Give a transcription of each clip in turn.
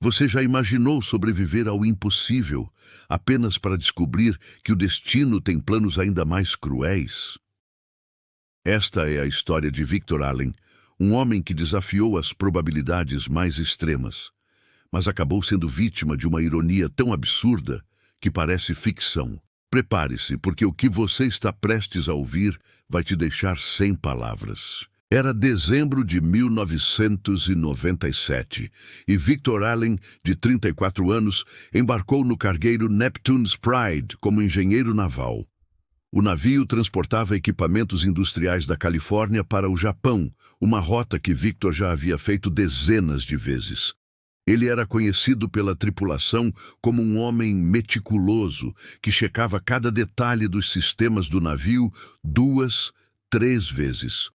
Você já imaginou sobreviver ao impossível apenas para descobrir que o destino tem planos ainda mais cruéis? Esta é a história de Victor Allen, um homem que desafiou as probabilidades mais extremas, mas acabou sendo vítima de uma ironia tão absurda que parece ficção. Prepare-se, porque o que você está prestes a ouvir vai te deixar sem palavras. Era dezembro de 1997 e Victor Allen, de 34 anos, embarcou no cargueiro Neptune's Pride como engenheiro naval. O navio transportava equipamentos industriais da Califórnia para o Japão, uma rota que Victor já havia feito dezenas de vezes. Ele era conhecido pela tripulação como um homem meticuloso que checava cada detalhe dos sistemas do navio 2, 3 vezes.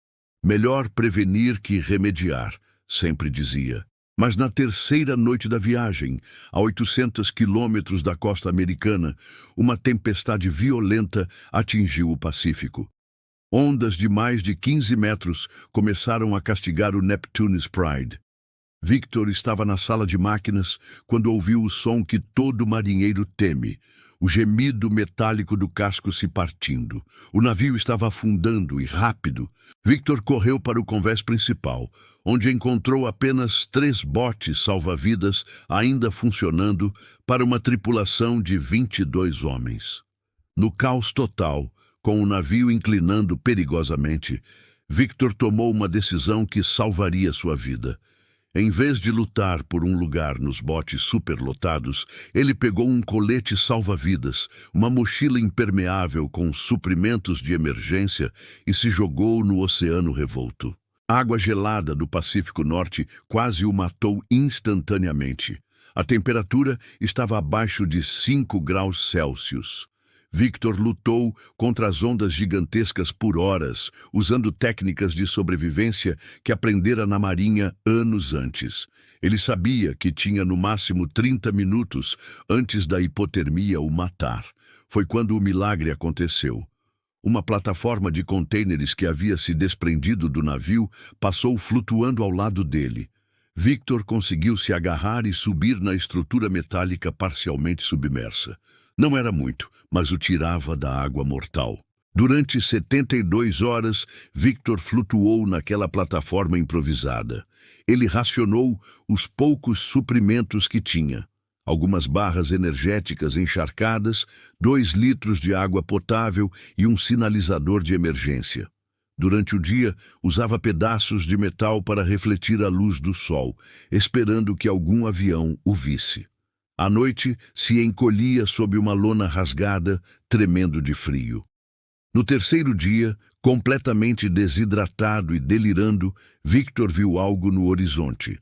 Melhor prevenir que remediar, sempre dizia. Mas na terceira noite da viagem, a 800 quilômetros da costa americana, uma tempestade violenta atingiu o Pacífico. Ondas de mais de 15 metros começaram a castigar o Neptune's Pride. Victor estava na sala de máquinas quando ouviu o som que todo marinheiro teme, o gemido metálico do casco se partindo. O navio estava afundando e rápido. Victor correu para o convés principal, onde encontrou apenas 3 botes salva-vidas ainda funcionando para uma tripulação de 22 homens. No caos total, com o navio inclinando perigosamente, Victor tomou uma decisão que salvaria sua vida. Em vez de lutar por um lugar nos botes superlotados, ele pegou um colete salva-vidas, uma mochila impermeável com suprimentos de emergência e se jogou no oceano revolto. A água gelada do Pacífico Norte quase o matou instantaneamente. A temperatura estava abaixo de 5 graus Celsius. Victor lutou contra as ondas gigantescas por horas, usando técnicas de sobrevivência que aprendera na marinha anos antes. Ele sabia que tinha no máximo 30 minutos antes da hipotermia o matar. Foi quando o milagre aconteceu. Uma plataforma de contêineres que havia se desprendido do navio passou flutuando ao lado dele. Victor conseguiu se agarrar e subir na estrutura metálica parcialmente submersa. Não era muito, mas o tirava da água mortal. Durante 72 horas, Victor flutuou naquela plataforma improvisada. Ele racionou os poucos suprimentos que tinha. Algumas barras energéticas encharcadas, 2 litros de água potável e um sinalizador de emergência. Durante o dia, usava pedaços de metal para refletir a luz do sol, esperando que algum avião o visse. À noite, se encolhia sob uma lona rasgada, tremendo de frio. No terceiro dia, completamente desidratado e delirando, Victor viu algo no horizonte.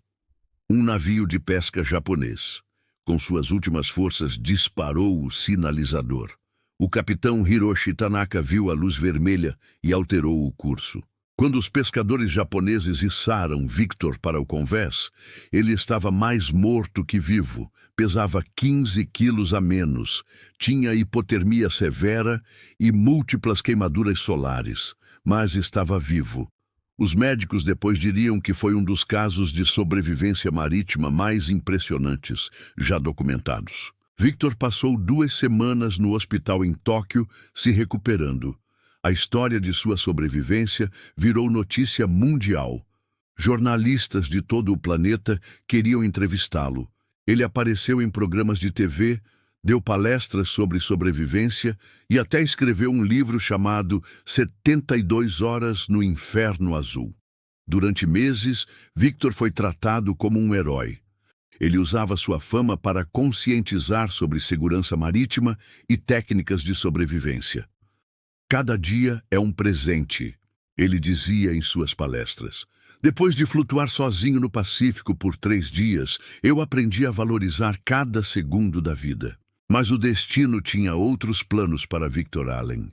Um navio de pesca japonês. Com suas últimas forças, disparou o sinalizador. O capitão Hiroshi Tanaka viu a luz vermelha e alterou o curso. Quando os pescadores japoneses içaram Victor para o convés, ele estava mais morto que vivo, pesava 15 quilos a menos, tinha hipotermia severa e múltiplas queimaduras solares, mas estava vivo. Os médicos depois diriam que foi um dos casos de sobrevivência marítima mais impressionantes já documentados. Victor passou 2 semanas no hospital em Tóquio se recuperando. A história de sua sobrevivência virou notícia mundial. Jornalistas de todo o planeta queriam entrevistá-lo. Ele apareceu em programas de TV, deu palestras sobre sobrevivência e até escreveu um livro chamado 72 Horas no Inferno Azul. Durante meses, Victor foi tratado como um herói. Ele usava sua fama para conscientizar sobre segurança marítima e técnicas de sobrevivência. Cada dia é um presente, ele dizia em suas palestras. Depois de flutuar sozinho no Pacífico por 3 dias, eu aprendi a valorizar cada segundo da vida. Mas o destino tinha outros planos para Victor Allen.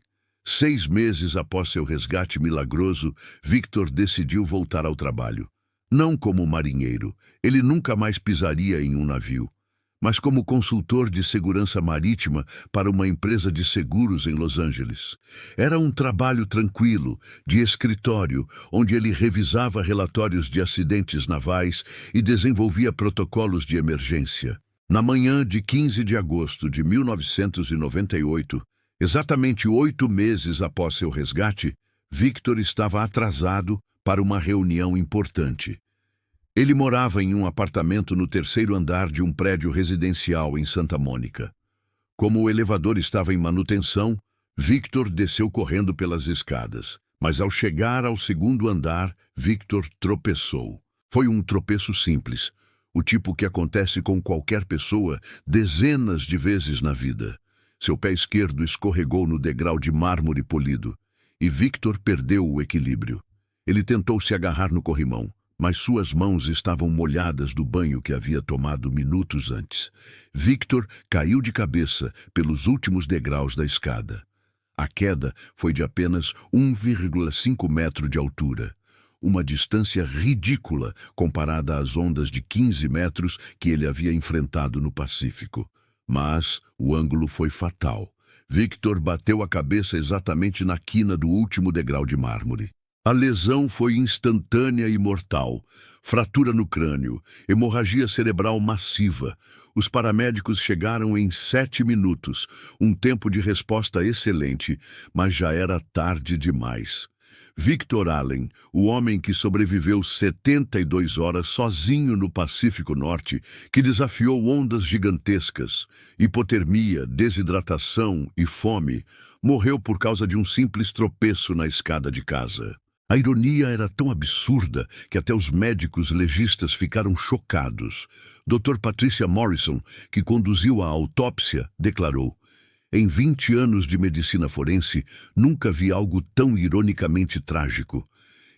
6 meses após seu resgate milagroso, Victor decidiu voltar ao trabalho. Não como marinheiro, ele nunca mais pisaria em um navio. mas como consultor de segurança marítima para uma empresa de seguros em Los Angeles. Era um trabalho tranquilo, de escritório, onde ele revisava relatórios de acidentes navais e desenvolvia protocolos de emergência. Na manhã de 15 de agosto de 1998, exatamente 8 meses após seu resgate, Victor estava atrasado para uma reunião importante. Ele morava em um apartamento no terceiro andar de um prédio residencial em Santa Mônica. Como o elevador estava em manutenção, Victor desceu correndo pelas escadas. Mas ao chegar ao segundo andar, Victor tropeçou. Foi um tropeço simples, o tipo que acontece com qualquer pessoa dezenas de vezes na vida. Seu pé esquerdo escorregou no degrau de mármore polido, e Victor perdeu o equilíbrio. Ele tentou se agarrar no corrimão, mas suas mãos estavam molhadas do banho que havia tomado minutos antes. Victor caiu de cabeça pelos últimos degraus da escada. A queda foi de apenas 1,5 metro de altura, uma distância ridícula comparada às ondas de 15 metros que ele havia enfrentado no Pacífico. Mas o ângulo foi fatal. Victor bateu a cabeça exatamente na quina do último degrau de mármore. A lesão foi instantânea e mortal. Fratura no crânio, hemorragia cerebral massiva. Os paramédicos chegaram em 7 minutos, um tempo de resposta excelente, mas já era tarde demais. Victor Allen, o homem que sobreviveu 72 horas sozinho no Pacífico Norte, que desafiou ondas gigantescas, hipotermia, desidratação e fome, morreu por causa de um simples tropeço na escada de casa. A ironia era tão absurda que até os médicos legistas ficaram chocados. Dr. Patricia Morrison, que conduziu a autópsia, declarou: "Em 20 anos de medicina forense, nunca vi algo tão ironicamente trágico.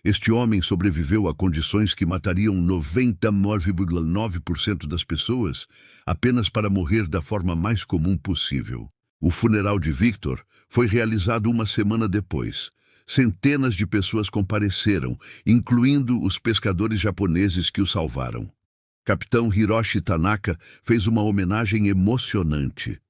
Este homem sobreviveu a condições que matariam 99,9% das pessoas, apenas para morrer da forma mais comum possível." O funeral de Victor foi realizado uma semana depois. Centenas de pessoas compareceram, incluindo os pescadores japoneses que o salvaram. Capitão Hiroshi Tanaka fez uma homenagem emocionante.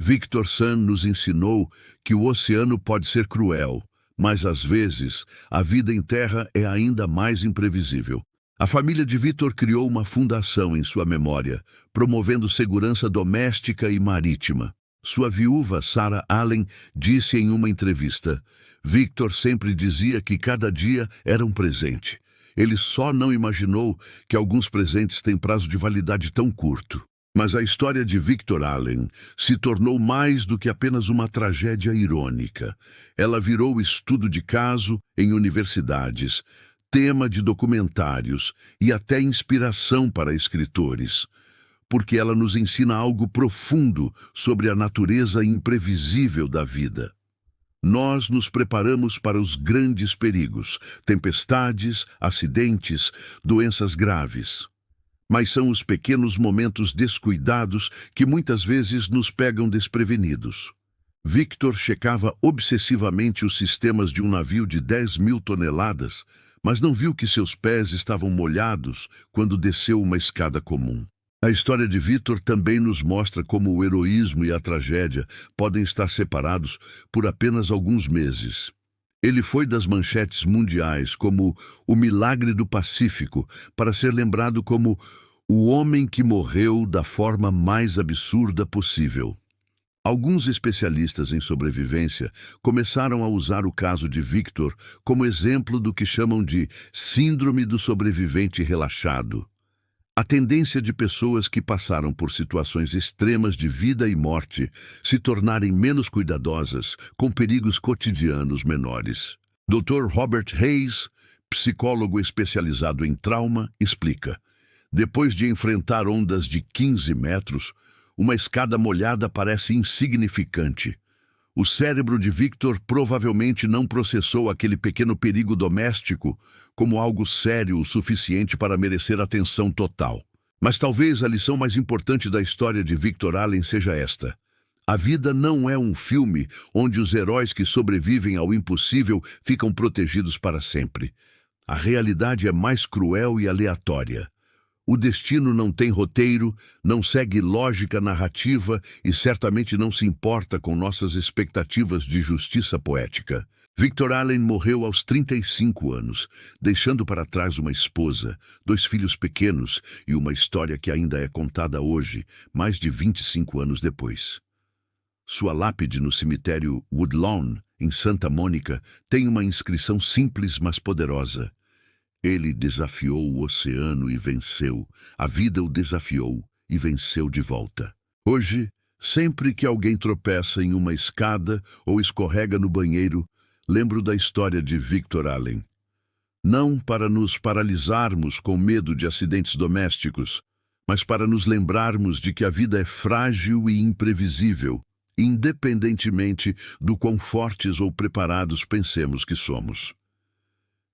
Victor-san nos ensinou que o oceano pode ser cruel, mas às vezes a vida em terra é ainda mais imprevisível. A família de Victor criou uma fundação em sua memória, promovendo segurança doméstica e marítima. Sua viúva, Sarah Allen, disse em uma entrevista: "Victor sempre dizia que cada dia era um presente. Ele só não imaginou que alguns presentes têm prazo de validade tão curto." Mas a história de Victor Allen se tornou mais do que apenas uma tragédia irônica. Ela virou estudo de caso em universidades, tema de documentários e até inspiração para escritores, porque ela nos ensina algo profundo sobre a natureza imprevisível da vida. Nós nos preparamos para os grandes perigos, tempestades, acidentes, doenças graves. Mas são os pequenos momentos descuidados que muitas vezes nos pegam desprevenidos. Victor checava obsessivamente os sistemas de um navio de 10.000 toneladas, mas não viu que seus pés estavam molhados quando desceu uma escada comum. A história de Victor também nos mostra como o heroísmo e a tragédia podem estar separados por apenas alguns meses. Ele foi das manchetes mundiais como o milagre do Pacífico, para ser lembrado como o homem que morreu da forma mais absurda possível. Alguns especialistas em sobrevivência começaram a usar o caso de Victor como exemplo do que chamam de síndrome do sobrevivente relaxado. A tendência de pessoas que passaram por situações extremas de vida e morte se tornarem menos cuidadosas com perigos cotidianos menores. Dr. Robert Hayes, psicólogo especializado em trauma, explica: "Depois de enfrentar ondas de 15 metros, uma escada molhada parece insignificante. O cérebro de Victor provavelmente não processou aquele pequeno perigo doméstico como algo sério o suficiente para merecer atenção total. Mas talvez a lição mais importante da história de Victor Allen seja esta: a vida não é um filme onde os heróis que sobrevivem ao impossível ficam protegidos para sempre. A realidade é mais cruel e aleatória. O destino não tem roteiro, não segue lógica narrativa e certamente não se importa com nossas expectativas de justiça poética. Victor Allen morreu aos 35 anos, deixando para trás uma esposa, 2 filhos pequenos e uma história que ainda é contada hoje, mais de 25 anos depois. Sua lápide no cemitério Woodlawn, em Santa Mônica, tem uma inscrição simples mas poderosa. Ele desafiou o oceano e venceu. A vida o desafiou e venceu de volta. Hoje, sempre que alguém tropeça em uma escada ou escorrega no banheiro, lembro da história de Victor Allen. Não para nos paralisarmos com medo de acidentes domésticos, mas para nos lembrarmos de que a vida é frágil e imprevisível, independentemente do quão fortes ou preparados pensemos que somos.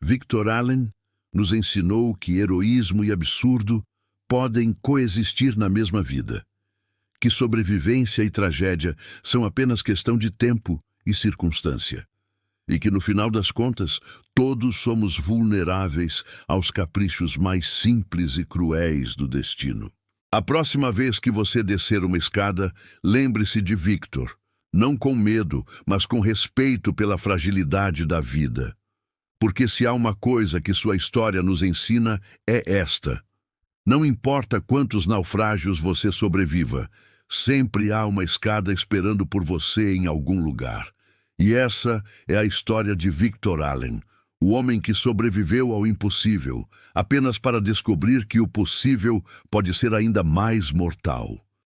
Victor Allen nos ensinou que heroísmo e absurdo podem coexistir na mesma vida, que sobrevivência e tragédia são apenas questão de tempo e circunstância, e que, no final das contas, todos somos vulneráveis aos caprichos mais simples e cruéis do destino. A próxima vez que você descer uma escada, lembre-se de Victor, não com medo, mas com respeito pela fragilidade da vida. Porque se há uma coisa que sua história nos ensina, é esta. Não importa quantos naufrágios você sobreviva, sempre há uma escada esperando por você em algum lugar. E essa é a história de Victor Allen, o homem que sobreviveu ao impossível, apenas para descobrir que o possível pode ser ainda mais mortal.